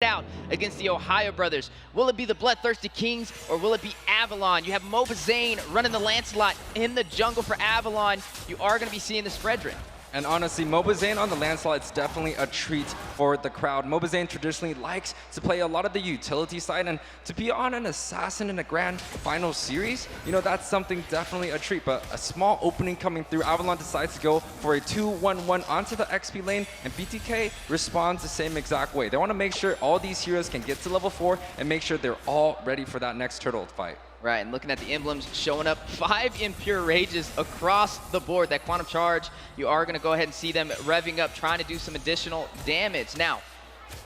out against the Ohio brothers. Will it be the Bloodthirsty Kings or will it be Avalon? You have Mobazane running the Lancelot in the jungle for Avalon. You are going to be seeing this Fredrin. And honestly, Mobazane on the Lancelot, it's definitely a treat for the crowd. Mobazane traditionally likes to play a lot of the utility side, and to be on an Assassin in a Grand Final Series, you know, that's something definitely a treat. But a small opening coming through, Avalon decides to go for a 2-1-1 onto the XP lane, and BTK responds the same exact way. They want to make sure all these heroes can get to level 4 and make sure they're all ready for that next turtle fight. Right, and looking at the emblems showing up, 5 Impure Rages across the board. That Quantum Charge, you are going to go ahead and see them revving up, trying to do some additional damage. Now,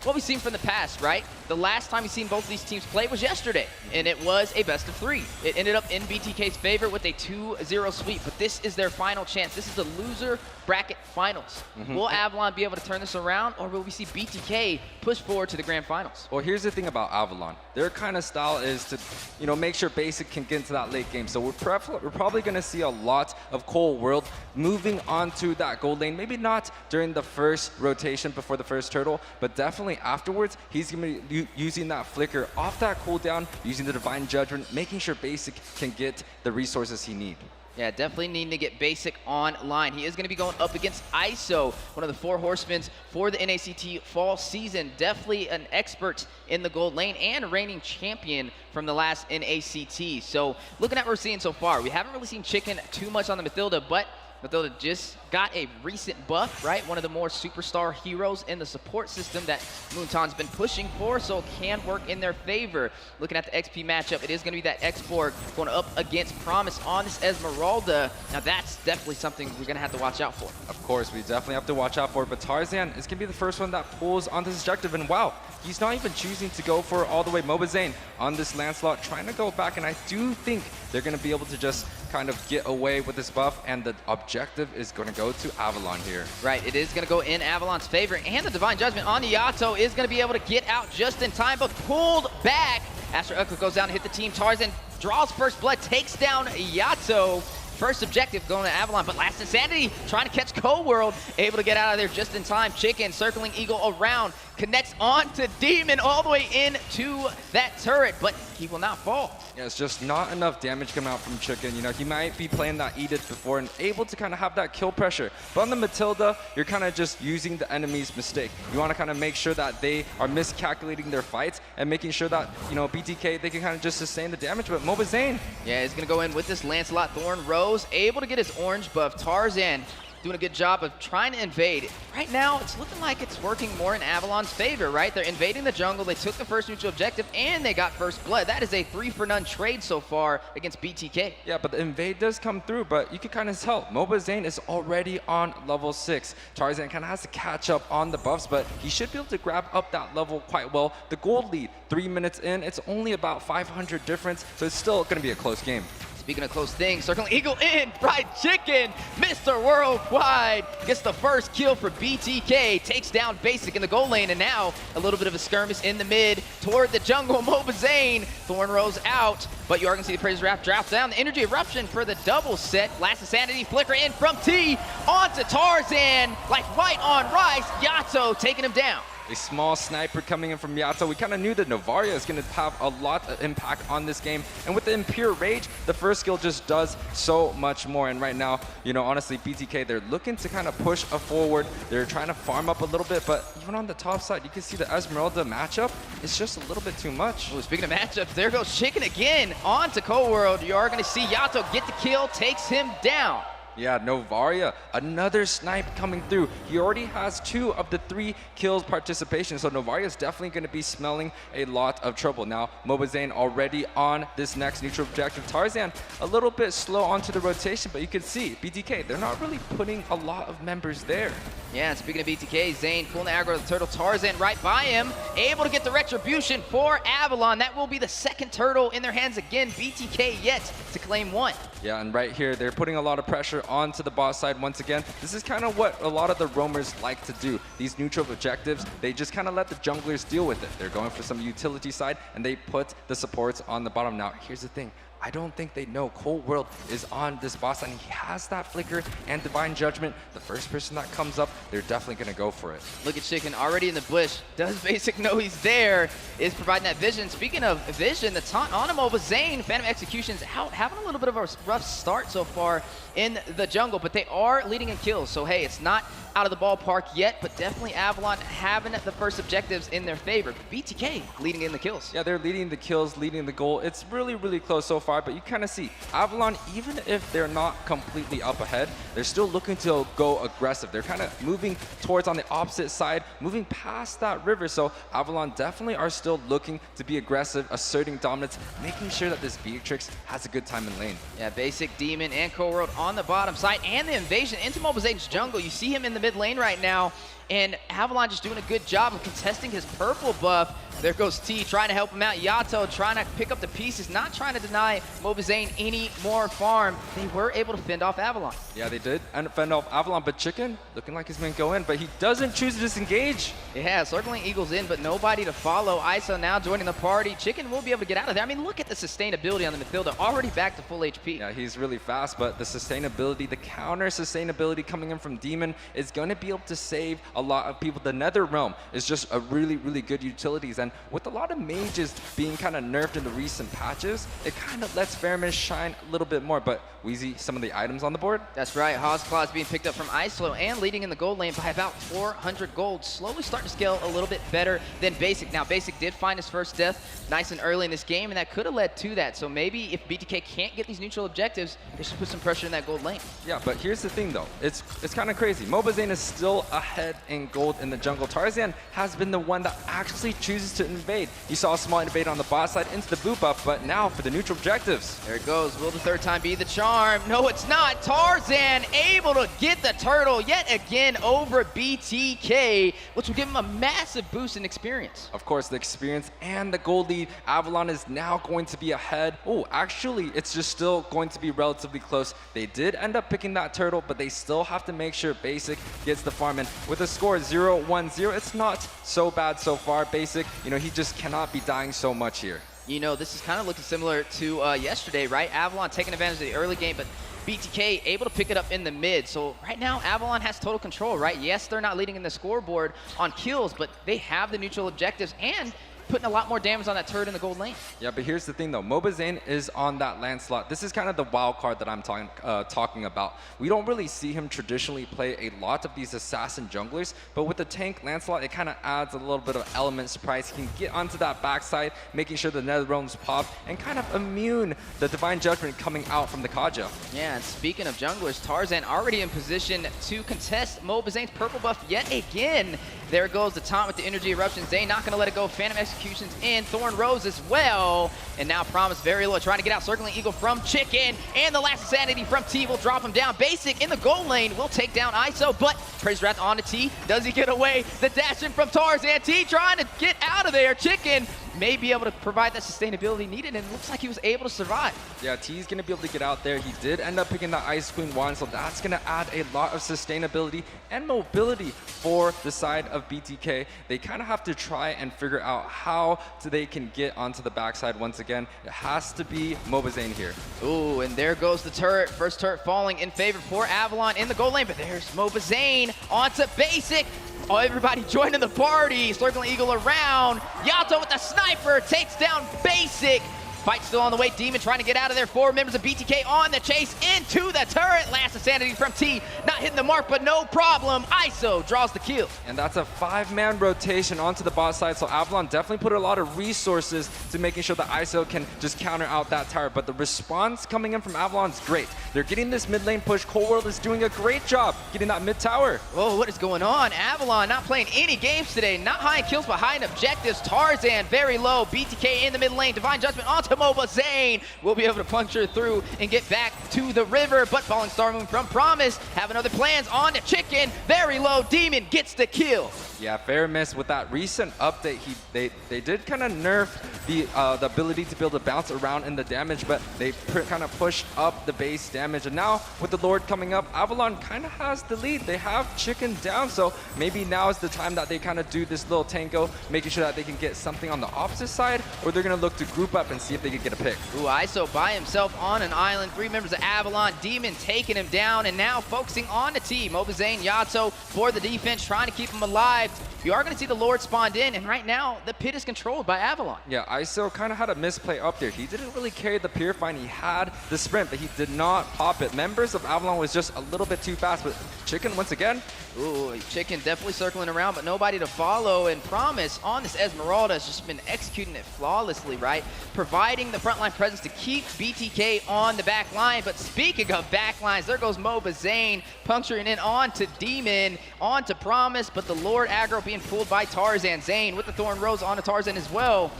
what we've seen from the past, right? The last time we've seen both of these teams play was yesterday, and it was a best of 3. It ended up in BTK's favor with a 2-0 sweep, but this is their final chance. This is the loser bracket finals. Will Avalon be able to turn this around, or will we see BTK push forward to the grand finals? Well, here's the thing about Avalon. Their kind of style is to, you know, make sure Basic can get into that late game. So we're probably going to see a lot of Cold World moving onto that gold lane. Maybe not during the first rotation before the first turtle, but definitely afterwards. He's going to be using that flicker off that cooldown, using the Divine Judgment, making sure Basic can get the resources he needs. Yeah, definitely needing to get Basic online. He is going to be going up against ISO, one of the 4 horsemen for the NACT fall season. Definitely an expert in the gold lane and a reigning champion from the last NACT. So looking at what we're seeing so far, we haven't really seen Chicken too much on the Mathilda, but Mathilda just got a recent buff, right? One of the more superstar heroes in the support system that Moonton's been pushing for, so it can work in their favor. Looking at the XP matchup, it is going to be that X-Borg going up against Promise on this Esmeralda. Now that's definitely something we're going to have to watch out for. Of course, we definitely have to watch out for it, but Tarzan is going to be the first one that pulls on this objective, and wow, he's not even choosing to go for all the way Mobazane on this Lancelot, trying to go back, and I do think they're going to be able to just kind of get away with this buff, and the objective is going to go to Avalon here. Right, it is going to go in Avalon's favor, and the Divine Judgment on the Yato is going to be able to get out just in time, but pulled back. Astro Echo goes down to hit the team. Tarzan draws first blood, takes down Yato. First objective going to Avalon, but Last Insanity trying to catch Cold World, able to get out of there just in time. Chicken circling Eagle around, connects on to Demon all the way into that turret, but he will not fall. Yeah, it's just not enough damage coming out from Chicken. You know, he might be playing that Edict before and able to kind of have that kill pressure. But on the Mathilda, you're kind of just using the enemy's mistake. You want to kind of make sure that they are miscalculating their fights and making sure that, you know, BTK, they can kind of just sustain the damage. But Mobazane, yeah, he's going to go in with this Lancelot Thorn Rose, able to get his orange buff. Tarzan doing a good job of trying to invade. Right now, it's looking like it's working more in Avalon's favor, right? They're invading the jungle, they took the first neutral objective, and they got first blood. That is a 3-for-none trade so far against BTK. Yeah, but the invade does come through, but you can kind of tell Mobazane is already on level 6. Tarzan kind of has to catch up on the buffs, but he should be able to grab up that level quite well. The gold lead, 3 minutes in, it's only about 500 difference, so it's still going to be a close game. Speaking of close things, circling Eagle in, Fried Chicken, Mr. Worldwide gets the first kill for BTK, takes down Basic in the goal lane, and now a little bit of a skirmish in the mid toward the jungle. Mobazane, Thorn Rose out, but you are going to see the Praise Wrap drop down. The Energy Eruption for the double set. Last Insanity flicker in from T onto Tarzan, like right on Rice. Yato taking him down. A small sniper coming in from Yato. We kind of knew that Novaria is going to have a lot of impact on this game. And with the Impure Rage, the first skill just does so much more. And right now, you know, honestly, BTK, they're looking to kind of push forward. They're trying to farm up a little bit. But even on the top side, you can see the Esmeralda matchup is just a little bit too much. Well, speaking of matchups, there goes Chicken again on to Cold World. You are going to see Yato get the kill, takes him down. Yeah, Novaria, another snipe coming through. He already has 2 of the 3 kills participation, so Novaria is definitely going to be smelling a lot of trouble. Now, Mobazane already on this next neutral objective. Tarzan a little bit slow onto the rotation, but you can see BTK, they're not really putting a lot of members there. Yeah, and speaking of BTK, Zane pulling the aggro of the turtle. Tarzan right by him, able to get the retribution for Avalon. That will be the second turtle in their hands again. BTK yet to claim 1. Yeah, and right here, they're putting a lot of pressure onto the boss side once again. This is kind of what a lot of the roamers like to do. These neutral objectives, they just kind of let the junglers deal with it. They're going for some utility side, and they put the supports on the bottom. Now, here's the thing. I don't think they know Cold World is on this boss, and he has that flicker and Divine Judgment. The first person that comes up, they're definitely going to go for it. Look at Chicken already in the bush. Does Basic know he's there? Is providing that vision. Speaking of vision, the taunt on him over Zane. Phantom Execution's out, having a little bit of a rough start so far in the jungle, but they are leading in kills. So hey, it's not out of the ballpark yet, but definitely Avalon having the first objectives in their favor. BTK leading in the kills. Yeah, they're leading the kills, leading the goal. It's really, really close so far, but you kind of see Avalon, even if they're not completely up ahead, they're still looking to go aggressive. They're kind of moving towards on the opposite side, moving past that river. So Avalon definitely are still looking to be aggressive, asserting dominance, making sure that this Beatrix has a good time in lane. Yeah, Basic, Demon, and Cold World on the bottom side, and the invasion into Mobile Zane's jungle. You see him in the mid lane right now, and Avalon just doing a good job of contesting his purple buff. There goes T trying to help him out. Yato trying to pick up the pieces, not trying to deny Mobizane any more farm. They were able to fend off Avalon. Yeah, they did fend off Avalon, but Chicken looking like he's going to go in, but he doesn't choose to disengage. Yeah, circling Eagles in, but nobody to follow. ISO now joining the party. Chicken will be able to get out of there. I mean, look at the sustainability on the midfielder, already back to full HP. Yeah, he's really fast, but the sustainability, the counter sustainability coming in from Demon is going to be able to save a lot of people. The Nether Realm is just a really, really good utilities, and with a lot of mages being kind of nerfed in the recent patches, it kind of lets Fairman shine a little bit more. But Wheezy, some of the items on the board? That's right. Haw's Claw is being picked up from Islo and leading in the gold lane by about 400 gold. Slowly starting to scale a little bit better than Basic. Now, Basic did find his first death nice and early in this game, and that could have led to that. So maybe if BTK can't get these neutral objectives, they should put some pressure in that gold lane. Yeah, but here's the thing, though. It's kind of crazy. Mobizane is still ahead in gold in the jungle. Tarzan has been the one that actually chooses to invade. You saw a small invade on the bot side into the boot buff, but now for the neutral objectives. There it goes. Will the third time be the charm? No, it's not. Tarzan able to get the turtle yet again over BTK, which will give him a massive boost in experience. Of course, the experience and the gold lead. Avalon is now going to be ahead. Oh, actually, it's just still going to be relatively close. They did end up picking that turtle, but they still have to make sure Basic gets the farm in. With a score 0-1-0, it's not so bad so far. Basic, you know, he just cannot be dying so much here. You know, this is kind of looking similar to yesterday, right? Avalon taking advantage of the early game, but BTK able to pick it up in the mid. So right now, Avalon has total control, right? Yes, they're not leading in the scoreboard on kills, but they have the neutral objectives and putting a lot more damage on that turret in the gold lane. Yeah, but here's the thing though. Mobizane is on that Lancelot. This is kind of the wild card that I'm talking about. We don't really see him traditionally play a lot of these assassin junglers, but with the tank Lancelot, it kind of adds a little bit of element surprise. He can get onto that backside, making sure the Nether Realms pop, and kind of immune the Divine Judgment coming out from the Kaja. Yeah, and speaking of junglers, Tarzan already in position to contest Mobizane's purple buff yet again. There goes the taunt with the energy eruption. Zane not gonna let it go. Phantom Executions in, Thorn Rose as well. And now Promise very low, trying to get out, circling Eagle from Chicken. And the last Insanity from T will drop him down. Basic in the gold lane will take down ISO, but Praise Wrath on to T. Does he get away? The dash in from Tarzan. T trying to get out of there. Chicken may be able to provide that sustainability needed, and it looks like he was able to survive. Yeah, T's gonna be able to get out there. He did end up picking the Ice Queen wand, so that's gonna add a lot of sustainability and mobility for the side of BTK. They kind of have to try and figure out how they can get onto the backside once again. It has to be Mobizane here. Ooh, and there goes the turret. First turret falling in favor for Avalon in the gold lane, but there's Mobizane onto Basic. Oh, everybody joining the party. Circling Eagle around. Yato with the sniper takes down Basic. Fight still on the way. Demon trying to get out of there. 4 members of BTK on the chase into the turret. Last Insanity from T. Not hitting the mark, but no problem. ISO draws the kill. And that's a 5-man rotation onto the bot side. So Avalon definitely put a lot of resources to making sure that ISO can just counter out that tower. But the response coming in from Avalon is great. They're getting this mid lane push. Cold World is doing a great job getting that mid tower. Whoa, what is going on? Avalon not playing any games today. Not high in kills, but high in objectives. Tarzan very low. BTK in the mid lane. Divine Judgment onto Mobizane will be able to puncture through and get back to the river, but Falling Star Moon from Promise having other plans on the Chicken. Very low. Demon gets the kill. Yeah, fair miss. With that recent update, they did kind of nerf the ability to be able to bounce around in the damage, but they kind of pushed up the base damage. And now with the Lord coming up, Avalon kind of has the lead. They have Chicken down, so maybe now is the time that they kind of do this little tango, making sure that they can get something on the opposite side, or they're going to look to group up and see if they can get a pick. Ooh, ISO by himself on an island. 3 members of Avalon, Demon taking him down, and now focusing on the team. Mobazane, Yato for the defense, trying to keep him alive. You are going to see the Lord spawned in, and right now, the pit is controlled by Avalon. Yeah, ISO kind of had a misplay up there. He didn't really carry the Purifying. He had the sprint, but he did not pop it. Members of Avalon was just a little bit too fast, but Chicken once again. Ooh, Chicken definitely circling around, but nobody to follow. And Promise on this Esmeralda has just been executing it flawlessly, right? Providing the frontline presence to keep BTK on the back line. But speaking of back lines, there goes Mobazane, puncturing in onto Demon, onto Promise, but the Lord aggro being pulled by Tarzan. Zane with the Thorn Rose onto Tarzan as well.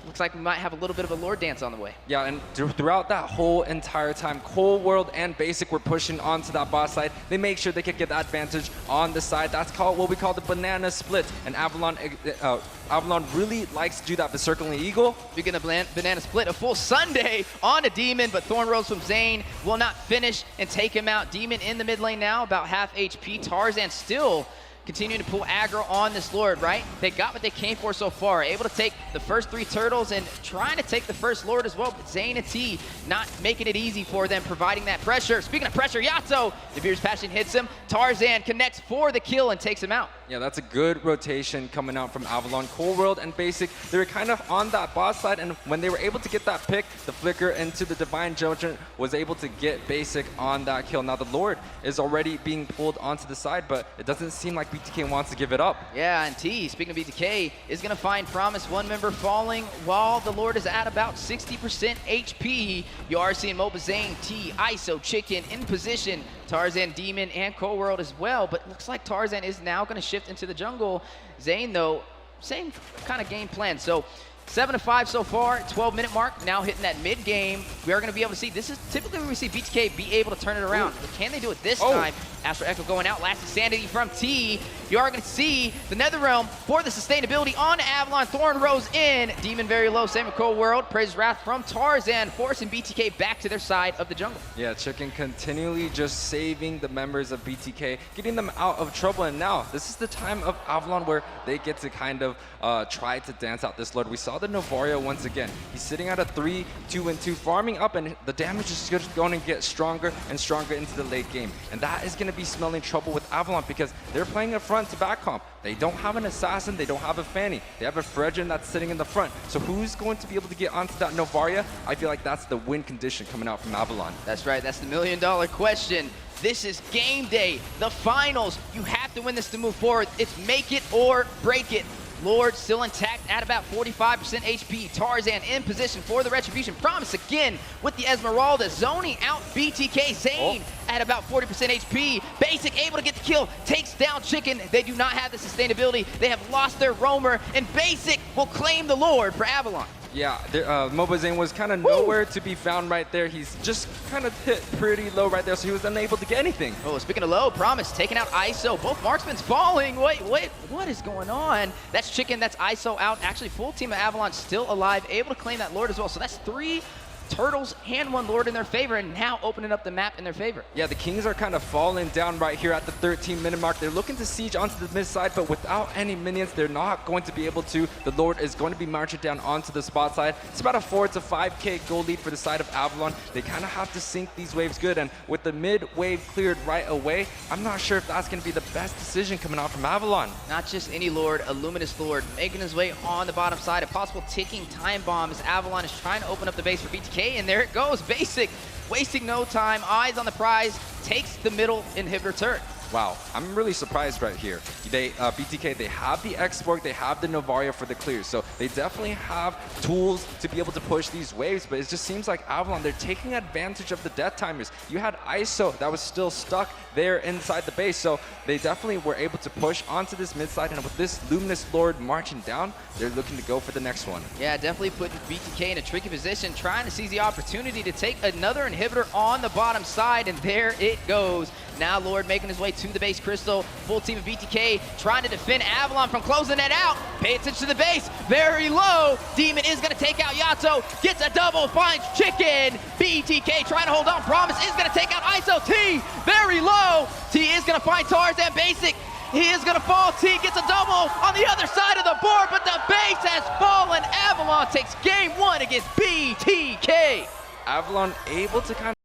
Looks like we might have a little bit of a Lord dance on the way. Yeah, and throughout that whole entire time, Cold World and Basic were pushing onto that boss side. They make sure they could get that advantage on the side. That's called what we call the banana split. And Avalon really likes to do that, the circling eagle. Speaking of banana split, a full Sunday on a Demon, but Thorn Rose from Zane will not finish and take him out. Demon in the mid lane now, about half HP. Tarzan still continuing to pull aggro on this Lord, right? They got what they came for so far. Able to take the first 3 turtles and trying to take the first Lord as well, but Zane and T not making it easy for them, providing that pressure. Speaking of pressure, Yato, Debeer's Passion hits him. Tarzan connects for the kill and takes him out. Yeah, that's a good rotation coming out from Avalon. Cold World and Basic, they were kind of on that boss side, and when they were able to get that pick, the flicker into the Divine Judgment was able to get Basic on that kill. Now the Lord is already being pulled onto the side, but it doesn't seem like BTK wants to give it up. Yeah, and T, speaking of BTK, is going to find Promise, 1 member falling while the Lord is at about 60% HP. You are seeing Mobazane, T, ISO, Chicken in position. Tarzan, Demon, and Cold World as well, but looks like Tarzan is now going to shift into the jungle. Zane, though, same kind of game plan. So 7-5 so far, 12-minute mark, now hitting that mid-game. We are going to be able to see, this is typically where we see BTK be able to turn it around. But can they do it this time? Astro Echo going out, lasting sanity from T. You are going to see the Netherrealm for the sustainability on Avalon. Thorn Rose in. Demon very low, same with Cold World. Praises Wrath from Tarzan, forcing BTK back to their side of the jungle. Yeah, Chicken continually just saving the members of BTK, getting them out of trouble. And now, this is the time of Avalon where they get to kind of try to dance out this Lord. We saw the Novaria once again. He's sitting at a 3-2-2, farming up, and the damage is just going to get stronger and stronger into the late game. And that is going to be smelling trouble with Avalon because they're playing a front to back comp. They don't have an assassin, they don't have a Fanny. They have a Fredrin that's sitting in the front. So who's going to be able to get onto that Novaria? I feel like that's the win condition coming out from Avalon. That's right, that's the $1,000,000 question. This is game day, the finals. You have to win this to move forward. It's make it or break it. Lord still intact at about 45% HP. Tarzan in position for the Retribution. Promise again with the Esmeralda, zoning out BTK. Zane at about 40% HP. Basic able to get the kill, takes down Chicken. They do not have the sustainability. They have lost their roamer, and Basic will claim the Lord for Avalon. Yeah, Mobazane was kind of nowhere to be found right there. He's just kind of hit pretty low right there, so he was unable to get anything. Oh, speaking of low, Promise taking out ISO. Both marksmen's falling. Wait, what is going on? That's Chicken, that's ISO out. Actually, full team of Avalon still alive, able to claim that Lord as well. So that's 3 turtles and 1 Lord in their favor, and now opening up the map in their favor. Yeah, the Kings are kind of falling down right here at the 13-minute mark. They're looking to siege onto the mid side, but without any minions, they're not going to be able to. The Lord is going to be marching down onto the spot side. It's about a 4 to 5k goal lead for the side of Avalon. They kind of have to sink these waves good, and with the mid wave cleared right away, I'm not sure if that's going to be the best decision coming out from Avalon. Not just any Lord, a Luminous Lord making his way on the bottom side. A possible ticking time bomb as Avalon is trying to open up the base for BTK. And there it goes, Basic, wasting no time, eyes on the prize, takes the middle inhibitor turret. Wow, I'm really surprised right here. BTK, they have the export, they have the Novaria for the clear, so they definitely have tools to be able to push these waves, but it just seems like Avalon, they're taking advantage of the death timers. You had ISO that was still stuck there inside the base, so they definitely were able to push onto this mid side, and with this Luminous Lord marching down, they're looking to go for the next one. Yeah, definitely putting BTK in a tricky position, trying to seize the opportunity to take another inhibitor on the bottom side, and there it goes. Now Lord making his way to the base. Crystal, full team of BTK, trying to defend Avalon from closing it out. Pay attention to the base, very low. Demon is gonna take out Yato, gets a double, finds Chicken. BTK trying to hold on, Promise is gonna take out ISO. T, very low. T is gonna find Tarzan Basic. He is gonna fall. T gets a double on the other side of the board, but the base has fallen. Avalon takes game 1 against BTK. Avalon able to kind of